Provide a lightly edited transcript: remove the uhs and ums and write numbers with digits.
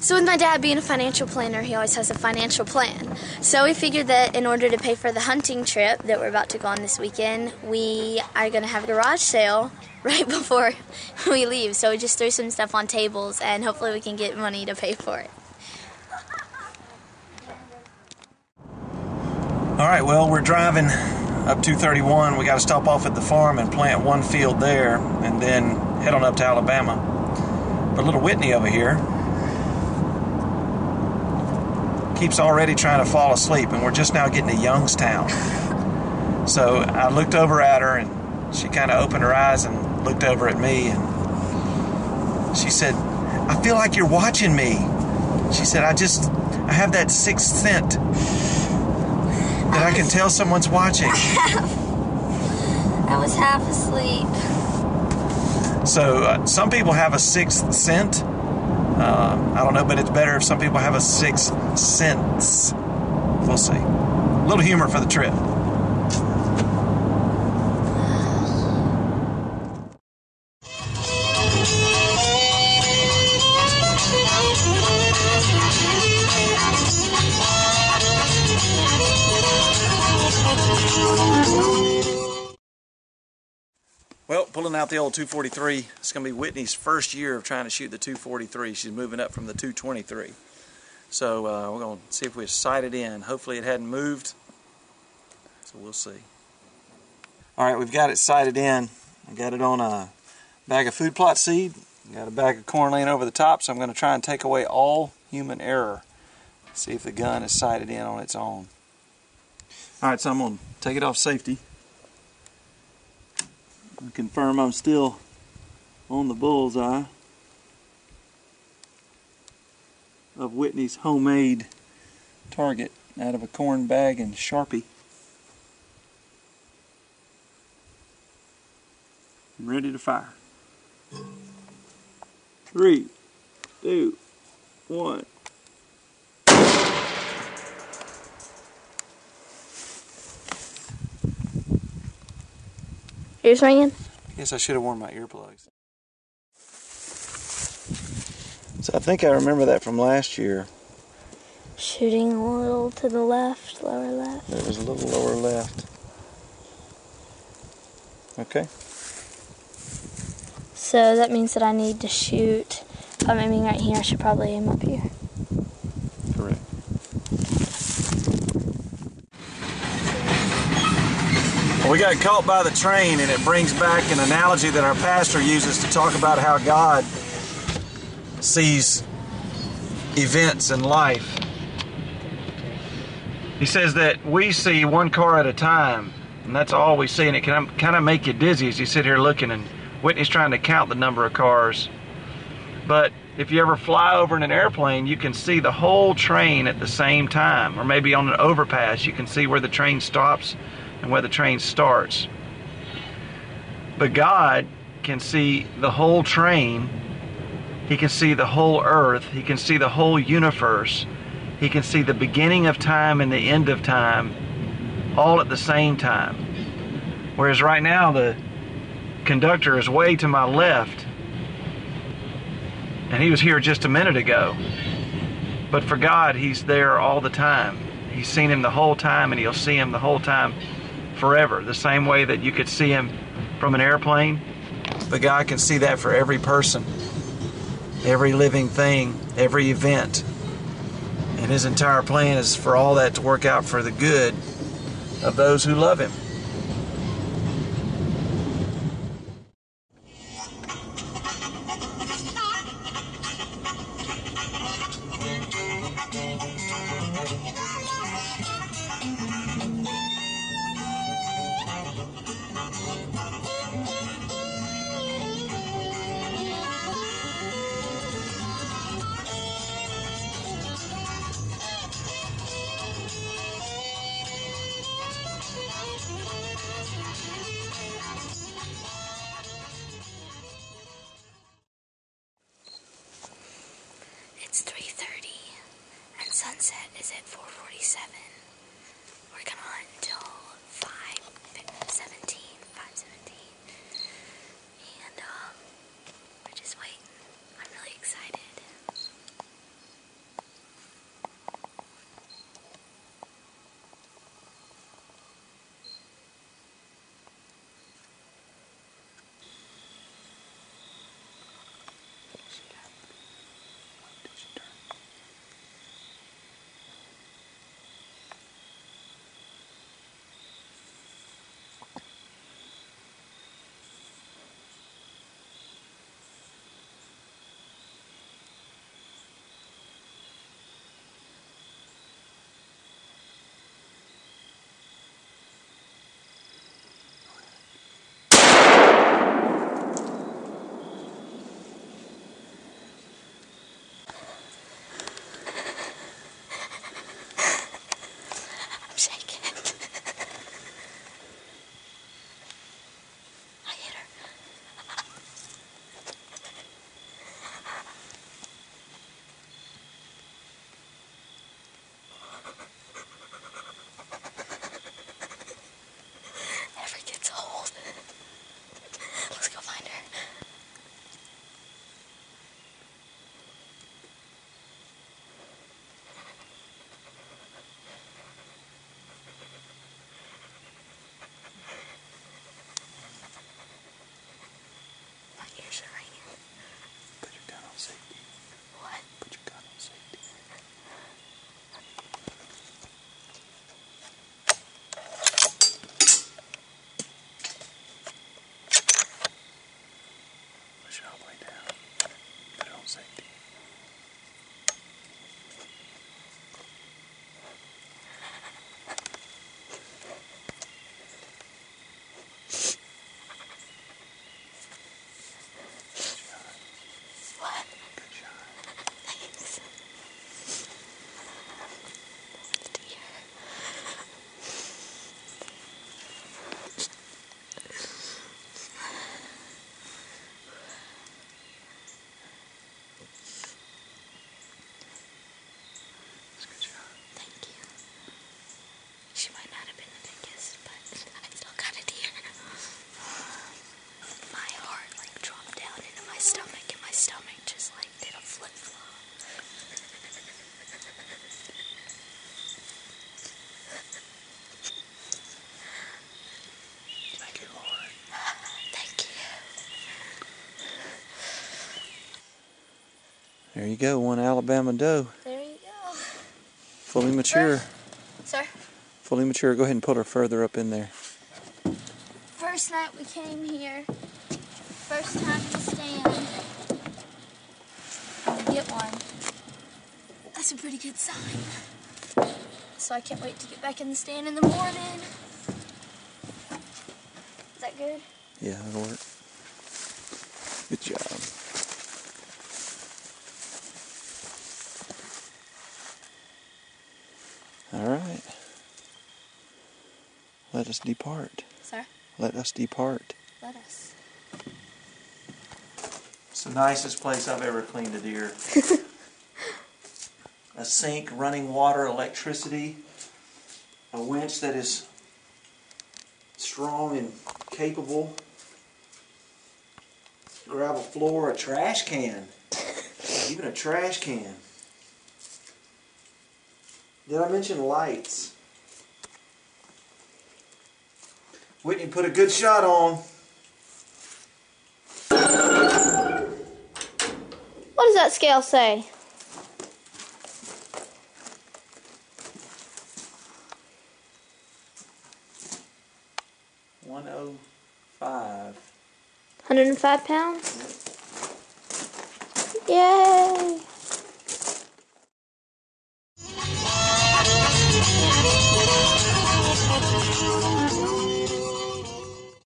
So with my dad being a financial planner, he always has a financial plan. So we figured that in order to pay for the hunting trip that we're about to go on this weekend, we are going to have a garage sale right before we leave. So we just threw some stuff on tables and hopefully we can get money to pay for it. All right, well, we're driving up 231. We got to stop off at the farm and plant one field there and then head on up to Alabama. But little Whitney over here keeps already trying to fall asleep, and we're just now getting to Youngstown. So I looked over at her, and she kind of opened her eyes and looked over at me, and she said, "I feel like you're watching me." She said, I have that sixth sense that I can tell someone's watching. I was half asleep. So some people have a sixth sense. I don't know, but it's better if some people have a sixth sense. We'll see. A little humor for the trip. Well, pulling out the old 243. It's going to be Whitney's first year of trying to shoot the 243. She's moving up from the 223. So we're going to see if we sight it in. Hopefully it hadn't moved. So we'll see. All right, we've got it sighted in. I got it on a bag of food plot seed. Got a bag of corn laying over the top, so I'm going to try and take away all human error. See if the gun is sighted in on its own. All right, so I'm going to take it off safety. Confirm I'm still on the bullseye of Whitney's homemade target out of a corn bag and Sharpie. I'm ready to fire. 3, 2, 1. Ears ringing? I guess I should have worn my earplugs. So I think I remember that from last year. Shooting a little to the left, lower left. It was a little lower left. Okay. So that means that I need to shoot. I'm aiming right here. I should probably aim up here. Correct. Well, we got caught by the train, and it brings back an analogy that our pastor uses to talk about how God sees events in life. He says that we see one car at a time, and that's all we see, and it can kind of make you dizzy as you sit here looking, and Whitney's trying to count the number of cars. But if you ever fly over in an airplane, you can see the whole train at the same time, or maybe on an overpass, you can see where the train stops and where the train starts. But God can see the whole train. He can see the whole earth. He can see the whole universe. He can see the beginning of time and the end of time all at the same time. Whereas right now the conductor is way to my left, and he was here just a minute ago. But for God, he's there all the time. He's seen him the whole time, and he'll see him the whole time forever. The same way that you could see him from an airplane, but God can see that for every person, every living thing, every event. And his entire plan is for all that to work out for the good of those who love him. It's 3:30 and sunset is at 4:47. We're gonna hunt until 5:17. And we're just waiting. I'm really excited. There you go, one Alabama doe. There you go. Fully mature. Sir? Fully mature. Go ahead and put her further up in there. First night we came here, first time to stand, and we get one. That's a pretty good sign. So I can't wait to get back in the stand in the morning. Is that good? Yeah, that'll work. Good job. All right. Let us depart. Sir? Let us depart. Let us. It's the nicest place I've ever cleaned a deer. A sink, running water, electricity, a winch that is strong and capable, gravel floor, a trash can, even a trash can. Did I mention lights? Whitney put a good shot on. What does that scale say? $105. 105 pounds? Yay!